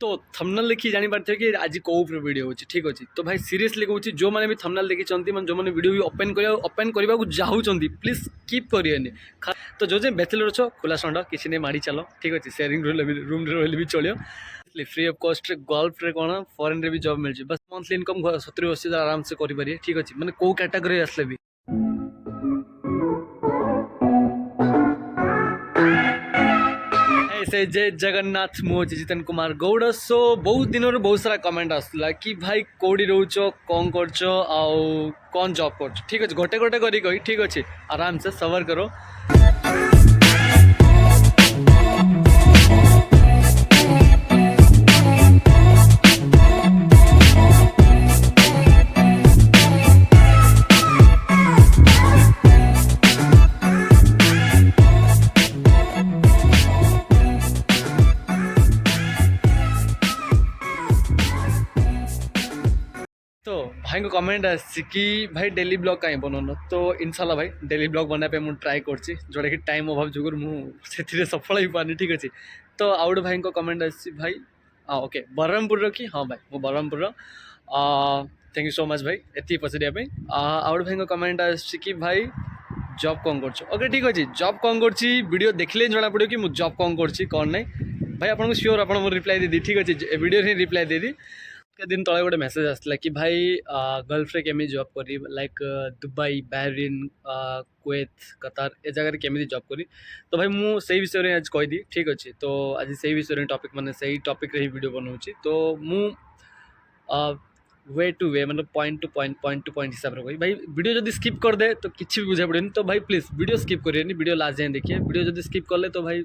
तो थंबनेल देखि जानी पारथे कि आज को वीडियो होची ठीक अछि। तो भाई सीरियसली कहूँ जो मैंने भी थंबनेल देखी चंती मन जो मैंने वीडियो भी ओपन करबा को चाहूचंती प्लीज स्किप करियनि। तो जो जे बैचलर छ खुला संड किसी ने मारी चलो ठीक अछि। शेयरिंग रूम रे रहले भी चलियो फ्री ऑफ कॉस्ट रे गल्फ रे कोन फॉरेन रे भी जॉब मिल बस मंथली इनकम 70-80 आराम से करि पारिए ठीक अछि। माने को कैटेगरी आसले भी से जय जगन्नाथ मु जितेन कुमार गौड़। सो बहुत दिन बहुत सारा कमेंट आसला कि भाई कौड़ी रोच कौन करछ आउ कौन जॉब करछ ठीक अच्छे गोटे गोटे करी कही ठीक अच्छे आराम से सबर करो। तो भाई को कमेंट कि भाई डेली ब्लॉग कहीं बनौन तो इनशाला भाई डेली ब्लॉग बनापे मुझे ट्राए कर जोटा कि टाइम अभाव जुगर मुझे सफल हो पानी ठीक अच्छे। तो आउट भाई को कमेंट भाई ओके बरहमपुर कि हाँ भाई वो Berhampur thank you so much भाई एति पचारे आउट भाई को कमेंट कि भाई जॉब कौन कर ओके ठीक अच्छे जॉब कौन कर देखले जना पड़ो कि मुझे जॉब कौन कर कौन ना भाई आपको श्योर आप रिप्लाई देदी ठीक अच्छे वीडियो ही रिप्लाई देदी। दिन तले गोटे मेसेज आसला कि भाई गल्फ रे केमी जॉब करी लाइक दुबई बहरीन कुवैत कतार ए जगह केमी जॉब करी। तो भाई मुझे से विषय में आज कहीदी ठीक अच्छे। तो आज से विषय में टॉपिक माने सही टॉपिक रे ही वीडियो बनाऊँगी। तो मु वे टू वे मतलब पॉइंट टू पॉइंट हिसाब से कही भाई वीडियो जब स्किप कर दे तो किसी भी बुझा पड़े तो भाई प्लीज वीडियो स्किप करिए वीडियो लास्ट जाए देखिए वीडियो जब स्किप कले तो भाई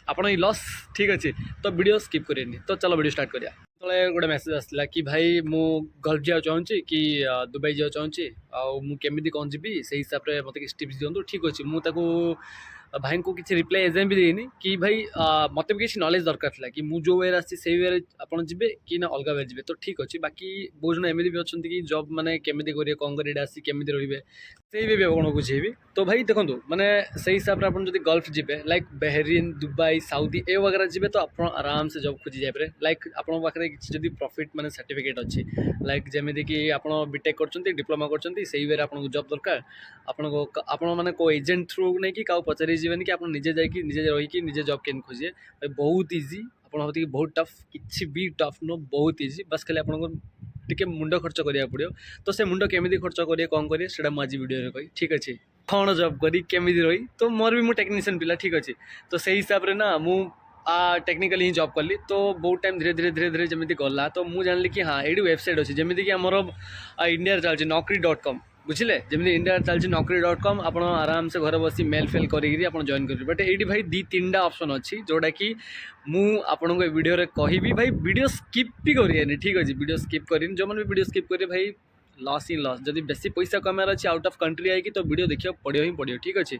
आपण ही लॉस ठीक अच्छे। तो वीडियो स्किप करिए तो चलो वीडियो स्टार्ट करिया। तले गोटे मेसेज आसला कि भाई मु गल्फ जा चाहूँगी कि दुबई जा चाहूँगी आमि कौन जी से हिसाब से मत कि टिप्स दिखाँ ठीक अच्छे। मुझे भाई को किसी रिप्लाई एजाए भी देनी कि भाई मत भी किसी नॉलेज दरकार था कि मुझे जो वे आसी से वे आप जी कि ना अलग वे जी तो ठीक अच्छे। बाकी बहुत जन एमती भी अच्छा कि जॉब मैंने केमी करेंगे कौन कर आसी केमी रे से भी आपको बुझेबी। तो भाई देखो मैंने से हिसाब से आप गल्फ जी लाइक बहरीन दुबई साउदी ए वगैरह जी तो आप आराम से जॉब खोजी जाए लाइक आपको पाखे किसी प्रॉफिट माने सर्टिफिकेट अच्छी लाइक जमी कि आप बीटेक कर डिप्लोमा कर आपको जॉब दरकार आपको माने को एजेंट थ्रू नहीं कि क्या पचारि जी कि आप निजे जाकि निजे रही निजे जॉब के खोजे बहुत इजी आप बहुत टफ किसी भी टफ नो बहुत इजी बस खाली आपको टिके मुंड खर्च करा पड़ो। तो से मुंड केमी खर्च करेंगे कौन करेंगे से आज वीडियो कही ठीक अच्छे कौन जॉब करी केमी रही। तो मोर भी मुझे टेक्नीशियन पिला ठीक अच्छे। तो से हिसाब से ना मु टेक्निकली ही जॉब कली तो बहुत टाइम धीरे धीरे धीरे धीरे जमी गला तो मुझे जानली कि हाँ ये वेबसाइट अच्छी जमी कि आमर इंडिया चलती naukri.com बुझे जमी इंडिया चलती naukri.com आप आराम से घर बस मेल फेल करी जॉइन करेंगे। बट ये भाई 2-3टा ऑप्शन अच्छी जोटा कि मुझे वीडियो रे कहि भाई वीडियो स्किप भी करें ठीक अच्छे वीडियो स्किप करें जो मैंने वीडियो स्किप करें भाई लॉस ही लॉस जब बेसी पैसा कमार अच्छे आउट ऑफ कंट्री आई तो वीडियो देखा पड़ो ही पड़ो ठीक अच्छे।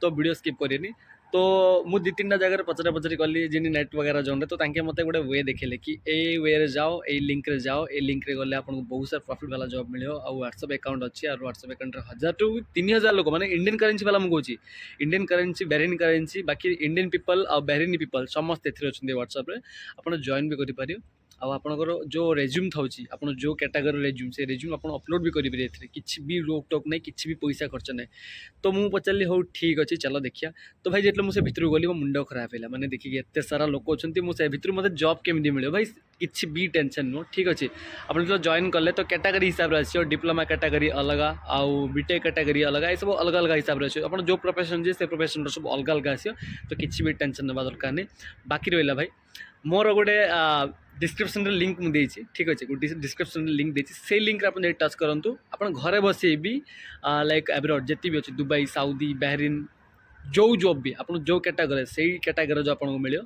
तो वीडियो स्किप करें तो मुझे 2-3टा जगह पचरा पचरी कली जिन नेट वगैरह जौन तो मत गोटे वे देखेले कि ए वे रे जाओ ए लिंक रे जाओ ए लिंक रे गले आपको बहुत सारा प्रॉफिट वाला जॉब मिले और व्हाट्सएप अकाउंट अच्छी और व्हाट्सएप अकाउंट 1000 to 3000 लोक मैंने इंडियन करेन्सी वाला मुझे इंडियन करेन्सी बहरीन करेन्सी बाकी इंडियन पीपल और बहरीन पीपल समस्त अच्छे व्हाट्सएप आप जॉइन भी कर आपणकर जो रेज्यूम था आप जो कैटेगरी रेज्यूम से रेज्यूम आप अपलोड भी करेंगे किसी भी रोक टोक नहीं किसी भी पैसा खर्च नहीं। तो मुझे पचारि हो ठीक अच्छे चलो देखिया। तो भाई जो मुझे भितर गली मो मुंड खराब है मैंने देखिए एत सारा लोक अच्छा मुझे भितर मतलब जॉब केमी मिले भाई किसी भी टेंशन नुह ठीक अच्छे। आप जो जॉइन कले तो कैटेगरी हिसाब से आसो डिप्लोमा कैटेगरी अलग आउ बीटेक कैटेगरी अलग ये सब अलग अलग हिसाब से आप जो प्रोफेशन जे से प्रोफेशन सब अलग अलग आसो तो किसी भी टेंशन ना दरकार नहीं। बाकी रहा भाई मोर गोटे डिस्क्रिप्शन लिंक मुझे ठीक अच्छे डिस्क्रिप्शन लिंक देती से लिंक आप टच करूँ आप घरे बसे भी लाइक एब्रॉड जिते भी अच्छे दुबई साउदी बहरीन जो जॉब भी आप जो कैटेगरी से कैटेगरी जो आपको मिले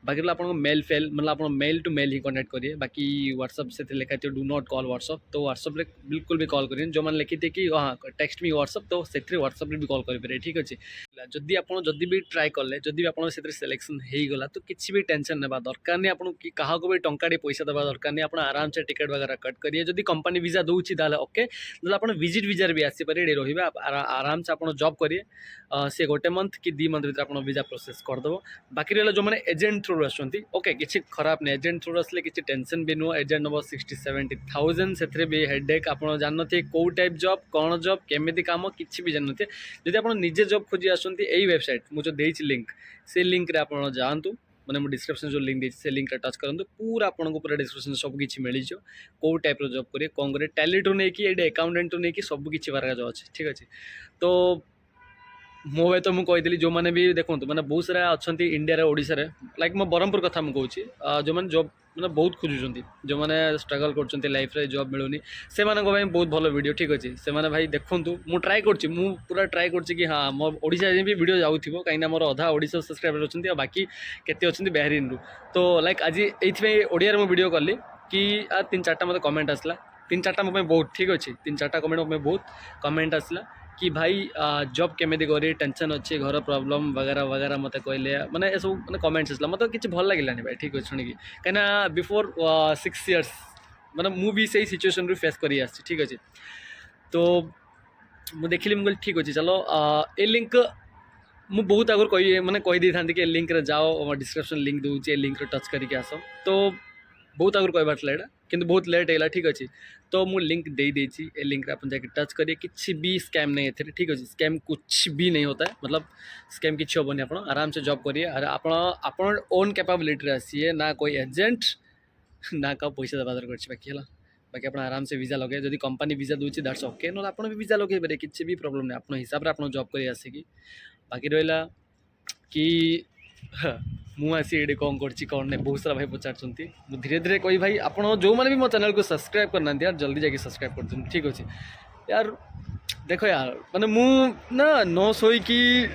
बाकी आप मेल फेल मतलब आप मेल टू मेल ही कॉन्टैक्ट करिए। बाकी व्हाट्सअप से लिखा थी डू नॉट कॉल व्हाट्सअप तो व्हाट्सअप बिल्कुल भी कॉल करें जो मैंने लिखी थी कि हाँ टेक्स्ट मी व्हाट्सअप तो से व्हाट्सअप भी कॉल करेंगे ठीक अच्छे। जदि आप जदि भी ट्राए कले जदि भी आप सिलेक्शन हो गला तो किसी भी टेंशन ना दरकार नहीं आपको क्या भी टंका पैसा देवा दरकार नहीं आप आराम से टिकट वगैरह कट करिए जदि कंपनी वीजा दूसरी ओके ना आप विजिट वीजार भी आसपारे रही आराम से आप जॉब करिए सी गोटे मंथ कि 2 मंथ भर आप वीजा प्रोसेस करदेव बाकी रहा जो मैंने एजेंट थ्रू आसुँच ओके किसी खराब नहीं एजेंट थ्रू आसले किसी टेंशन भी नुह एजेंट नब 60-70,000 से भी हेडेक आप जानते कौ टाइप जॉब कौन जॉब केमी कम किसी भी जानते जब आप निजे जॉब खोजी आसुँच यही वेबसाइट मुझे देती लिंक से लिंक रे आप जातु मैंने मुझे डिस्क्रिप्शन जो लिंक देती से लिंक रे टच करूँ पूरा आपको पूरा डिस्क्रिप्शन सब किसी मिल जाओ कौ टाइप जॉब करेंगे कौन करेंगे टैली टू नहीं कि अकाउंटेंट टू नहीं कि सब किसी बार जो अच्छे ठीक अच्छे तो मो भाई तो मुझे कही जो मैंने भी देखो मैंने बहुत सारा अच्छा इंडिया ओडिशा लाइक मो ब्रह्मपुर कथा मुझे जो मैंने जॉब मैंने बहुत खोजुंट जो मैंने स्ट्रगल कर लाइफ रे जॉब मिलूनी से बहुत भल वीडियो ठीक अच्छे से भाई देखूँ मुझे ट्राए पूरा ट्राए कर हाँ मो ओडिशा भी वीडियो जाऊँ कहीं मोर अधा ओडिशा सब्सक्राइबर अच्छा बाकी केते अच्छा बाहरीन रु तो लाइक आज ये ओडिया मुझे वीडियो कली कि 3-4टा मतलब कमेंट आसला 3-4टा मो बहुत ठीक अच्छे 3-4टा कमेंट मो बहुत कमेंट आसला कि भाई जॉब केमी करी टेंशन अच्छे घर प्रॉब्लम वगैरह वगैरह मत कहले मैंने ये सब मैंने कमेंट्स आसला मतलब किसी भल लगे भाई ठीक अच्छे शुणी कहीं बिफोर 6 years मतलब मुझे से सिचुएशन रू फेस कर ठीक अच्छे तो मुझे देखिली मुझे ठीक अच्छे चलो ये लिंक मु बहुत आगुरी कही मैंने कहीदे था कि लिंक रे जाओ डिस्क्रिप्शन लिंक दूचे लिंक रे टच करके आस तो बहुत आगुरी कहबार था यहाँ किंतु बहुत लेट है ठीक अच्छे तो मुझे लिंक दे देती ए लिंक आप जाके टच करिए किसी भी स्कैम नहीं है ठीक अच्छे स्कैम कुछ भी नहीं होता है मतलब स्कैम किसी हेनी आप आराम से जॉब करिए आप ओन कैपेबिलिटी आसिए ना कोई एजेंट ना का पैसा देवा दरकार बाकी है बाकी आप आराम से वीजा लगे जब कंपनी वीजा दूसरी दैट्स ओके ना आप भी वीजा लगे पारे किसी भी प्रॉब्लम नहीं आप हिसाब से आप जॉब कर आसिकी बाकी रहा कि मुझे ये कौन कर बहुत सारा भाई पचार धीरे धीरे कही भाई आप जो मैंने भी मो चैनल को सब्सक्राइब करना यार जल्दी जाके सब्सक्राइब कर ठीक अच्छे यार देखो यार मैंने मु ना न सोईकी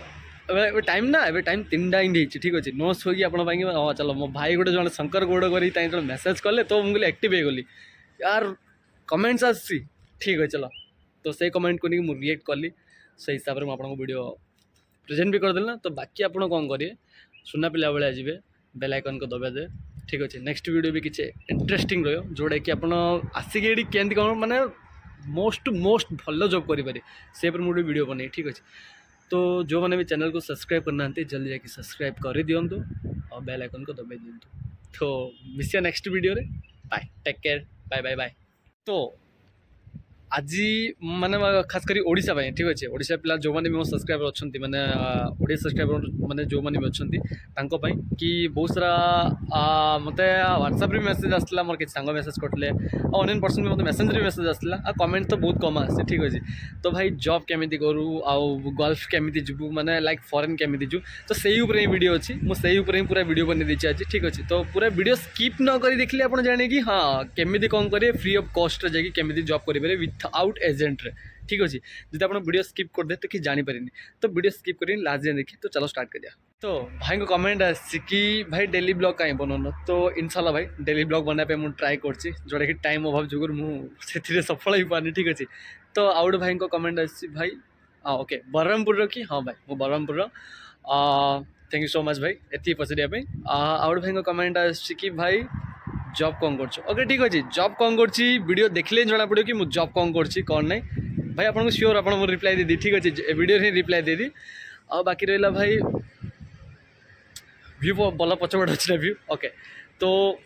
टाइम ना ए टाइम 3टा ही ठीक अच्छे न सोईकी आप हाँ चलो मो भाई गोटे जो शंकर गौड़ कर मेसेज कले तो मुझे एक्टिव हो गली यार कमेंट्स आसी ठीक है चलो तो से कमेंट को मुझे रिएक्ट कली से हिसाब से मुझे वीडियो प्रेजेंट भी करदेल ना तो बाकी आप कौन करेंगे सुना पिला भाया जी बेल आइकन को दबा दे ठीक अच्छे नेक्स्ट वीडियो भी किसी इंटरेस्टिंग रही जोटा कि आप आसिक ये केमती कौन माने मोस्ट भल जॉब करें से मुझे वीडियो बने ठीक अच्छे तो जो मैंने भी चैनल को सब्सक्राइब करना जल्दी जाके सब्सक्राइब कर दिंतु और बेल आइकन को दबाई दिंतु तो मिसिया नेक्स्ट वीडियो रे bye take care bye bye bye तो आज माने खास करी ओडिशा भाई ठीक अच्छे ओडिशा पिला जो मैंने भी मो सब्सक्राइबर अच्छा मैंने ओडिया सब्सक्राइबर मैंने जो मैंने भी अच्छा कि बहुत सारा मत व्हाट्सएप रे मेसेज आसला मोर किसी सांग मेसेज करते ऑनलाइन पर्सन भी मतलब मेसेंजर भी मेसेज आसला कमेंट तो बहुत कम आसे ठीक अच्छे तो भाई जॉब केमी करूँ आउ गल्फ केमी जीवु माने लाइक फॉरेन केमी जीवु तो से वीडियो अच्छी मुझे पूरा वीडियो बन देती आज ठीक अच्छे तो पूरा वीडियो स्किप न कर देखिए आप जाने कि हाँ केमी कौन करेंगे फ्री ऑफ कॉस्ट रे जाकि केमी जॉब करेंगे विथआउट एजेंट रे ठीक अच्छे जब आप वीडियो स्किप कर दे तो कि जानीपारे तो वीडियो स्किप कर लास्ट जाए देखिए तो चलो स्टार्ट करिया तो भाई को कमेंट आसी कि भाई डेली ब्लॉग कहीं बनौन तो इनशाला भाई डेली ब्लॉग बनाया मुझे ट्राए कर जोटा कि टाइम अभाव जुगर मुझे सफल हो पानी ठीक अच्छे तो आउट भाई को कमेंट आसी भाई हाँ ओके ब्रह्मपुर कि हाँ भाई वो Brahmapur thank you so much भाई ये पचारे आउट भाई को कमेंट आसी कि भाई जॉब कौन कर ओके ठीक अच्छे जॉब कौन कर वीडियो देखले जना पड़ो कि मुझे जॉब कौन कर कौन ना भाई आपको श्योर आप रिप्लाई दे दी ठीक अच्छे वीडियो ही रिप्लाई दे दी आ बाकी रहा भाई व्यू भल पछपट अच्छे व्यू ओके तो